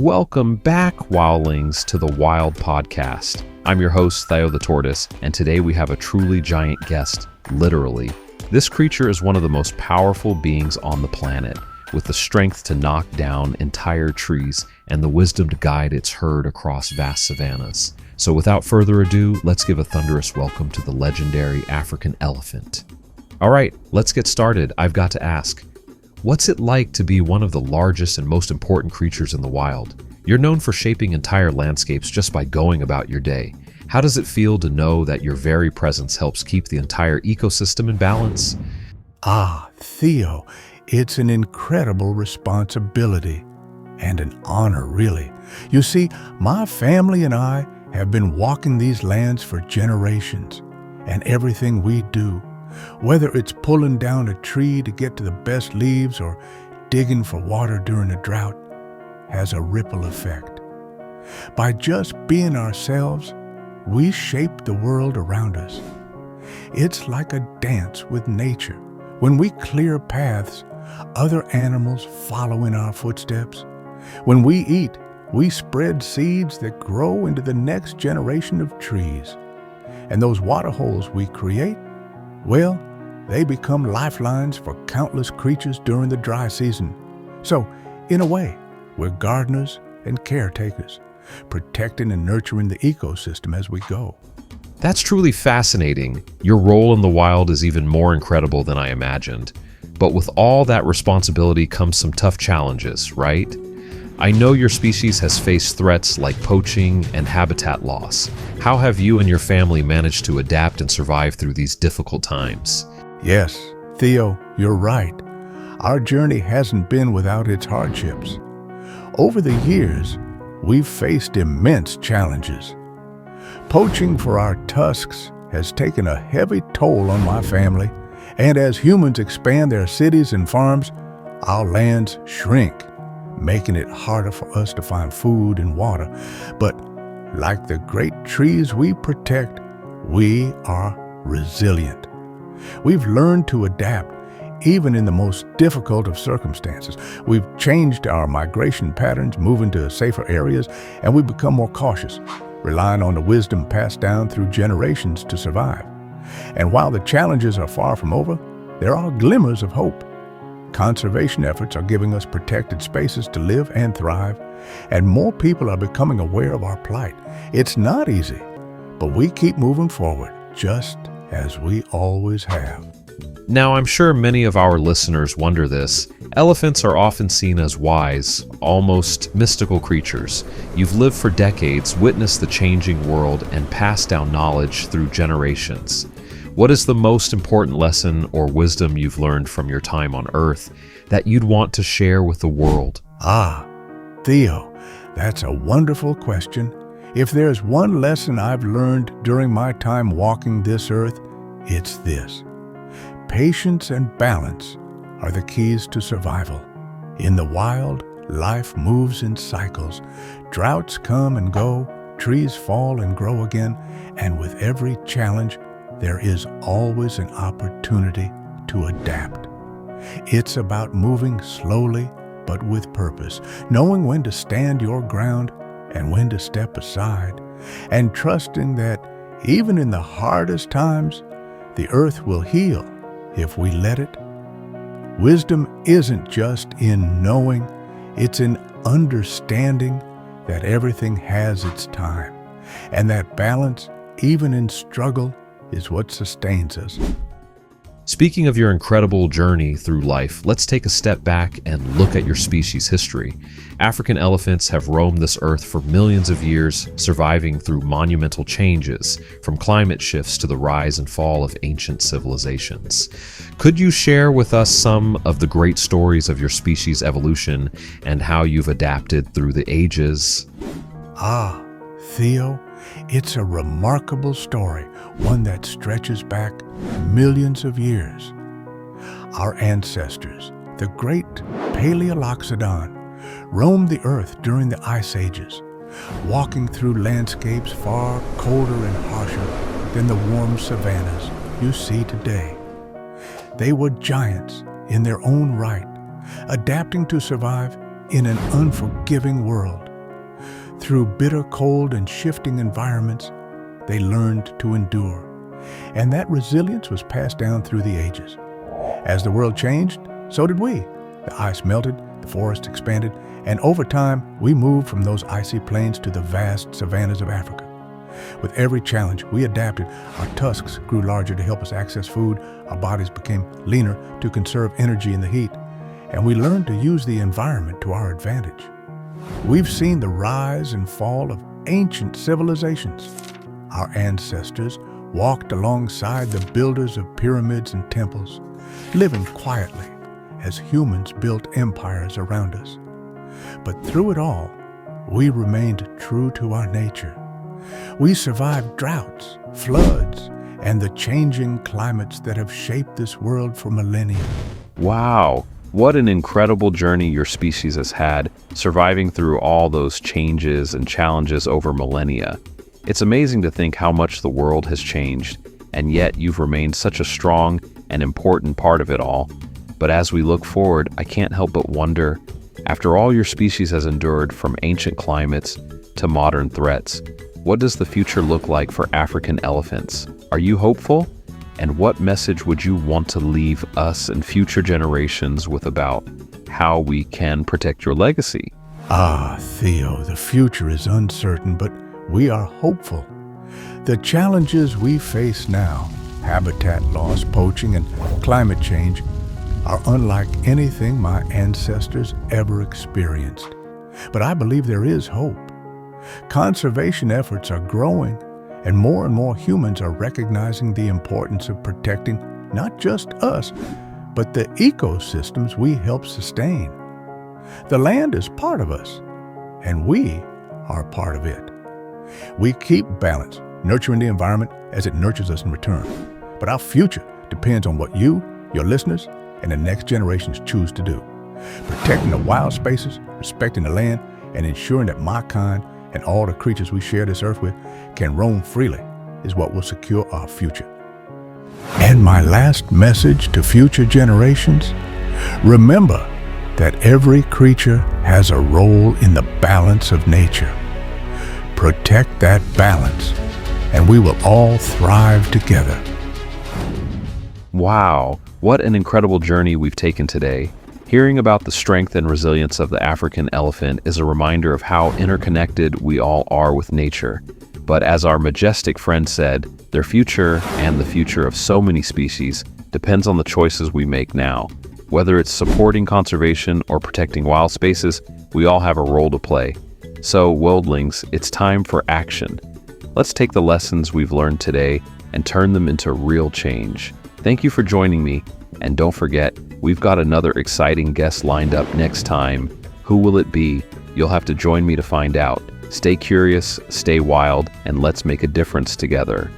Welcome back, wildlings, to the Wild Podcast. I'm your host, Theo the tortoise, and today we have a truly giant guest, literally. This creature is one of the most powerful beings on the planet, with the strength to knock down entire trees and the wisdom to guide its herd across vast savannas. So without further ado, let's give a thunderous welcome to the legendary African elephant. All right, let's get started. I've got to ask, what's it like to be one of the largest and most important creatures in the wild? You're known for shaping entire landscapes just by going about your day. How does it feel to know that your very presence helps keep the entire ecosystem in balance? Theo, it's an incredible responsibility and an honor, really. You see, my family and I have been walking these lands for generations, and everything we do, whether it's pulling down a tree to get to the best leaves or digging for water during a drought, has a ripple effect. By just being ourselves, we shape the world around us. It's like a dance with nature. When we clear paths, other animals follow in our footsteps. When we eat, we spread seeds that grow into the next generation of trees. And those water holes we create, well, they become lifelines for countless creatures during the dry season. So, in a way, we're gardeners and caretakers, protecting and nurturing the ecosystem as we go. That's truly fascinating. Your role in the wild is even more incredible than I imagined. But with all that responsibility comes some tough challenges, right? I know your species has faced threats like poaching and habitat loss. How have you and your family managed to adapt and survive through these difficult times? Yes, Theo, you're right. Our journey hasn't been without its hardships. Over the years, we've faced immense challenges. Poaching for our tusks has taken a heavy toll on my family, and as humans expand their cities and farms, our lands shrink, making it harder for us to find food and water. But like the great trees we protect, we are resilient. We've learned to adapt, even in the most difficult of circumstances. We've changed our migration patterns, moving to safer areas, and we've become more cautious, relying on the wisdom passed down through generations to survive. And while the challenges are far from over, there are glimmers of hope. Conservation efforts are giving us protected spaces to live and thrive, and more people are becoming aware of our plight. It's not easy, but we keep moving forward, just as we always have. Now, I'm sure many of our listeners wonder this. Elephants are often seen as wise, almost mystical creatures. You've lived for decades, witnessed the changing world, and passed down knowledge through generations. What is the most important lesson or wisdom you've learned from your time on Earth that you'd want to share with the world? Theo, that's a wonderful question. If there's one lesson I've learned during my time walking this earth, it's this. Patience and balance are the keys to survival. In the wild, life moves in cycles. Droughts come and go, trees fall and grow again, and with every challenge, there is always an opportunity to adapt. It's about moving slowly but with purpose, knowing when to stand your ground and when to step aside, and trusting that even in the hardest times, the earth will heal if we let it. Wisdom isn't just in knowing, it's in understanding that everything has its time, and that balance, even in struggle, is what sustains us. Speaking of your incredible journey through life, let's take a step back and look at your species' history. African elephants have roamed this earth for millions of years, surviving through monumental changes, from climate shifts to the rise and fall of ancient civilizations. Could you share with us some of the great stories of your species' evolution and how you've adapted through the ages? Theo, it's a remarkable story, one that stretches back millions of years. Our ancestors, the great Paleoloxodon, roamed the earth during the ice ages, walking through landscapes far colder and harsher than the warm savannas you see today. They were giants in their own right, adapting to survive in an unforgiving world. Through bitter cold and shifting environments, they learned to endure. And that resilience was passed down through the ages. As the world changed, so did we. The ice melted, the forest expanded, and over time, we moved from those icy plains to the vast savannas of Africa. With every challenge, we adapted. Our tusks grew larger to help us access food, our bodies became leaner to conserve energy in the heat, and we learned to use the environment to our advantage. We've seen the rise and fall of ancient civilizations. Our ancestors walked alongside the builders of pyramids and temples, living quietly as humans built empires around us. But through it all, we remained true to our nature. We survived droughts, floods, and the changing climates that have shaped this world for millennia. Wow, what an incredible journey your species has had, surviving through all those changes and challenges over millennia. It's amazing to think how much the world has changed, and yet you've remained such a strong and important part of it all. But as we look forward, I can't help but wonder, after all your species has endured from ancient climates to modern threats, what does the future look like for African elephants? Are you hopeful? And what message would you want to leave us and future generations with about how we can protect your legacy? Theo, the future is uncertain, but we are hopeful. The challenges we face now, habitat loss, poaching, and climate change, are unlike anything my ancestors ever experienced. But I believe there is hope. Conservation efforts are growing, and more humans are recognizing the importance of protecting not just us, but the ecosystems we help sustain. The land is part of us, and we are part of it. We keep balance, nurturing the environment as it nurtures us in return. But our future depends on what you, your listeners, and the next generations choose to do. Protecting the wild spaces, respecting the land, and ensuring that my kind and all the creatures we share this earth with can roam freely is what will secure our future. And my last message to future generations, remember that every creature has a role in the balance of nature. Protect that balance, and we will all thrive together. Wow, what an incredible journey we've taken today. Hearing about the strength and resilience of the African elephant is a reminder of how interconnected we all are with nature. But as our majestic friend said, their future and the future of so many species depends on the choices we make now. Whether it's supporting conservation or protecting wild spaces, we all have a role to play. So, worldlings, it's time for action. Let's take the lessons we've learned today and turn them into real change. Thank you for joining me, and don't forget, we've got another exciting guest lined up next time. Who will it be? You'll have to join me to find out. Stay curious, stay wild, and let's make a difference together.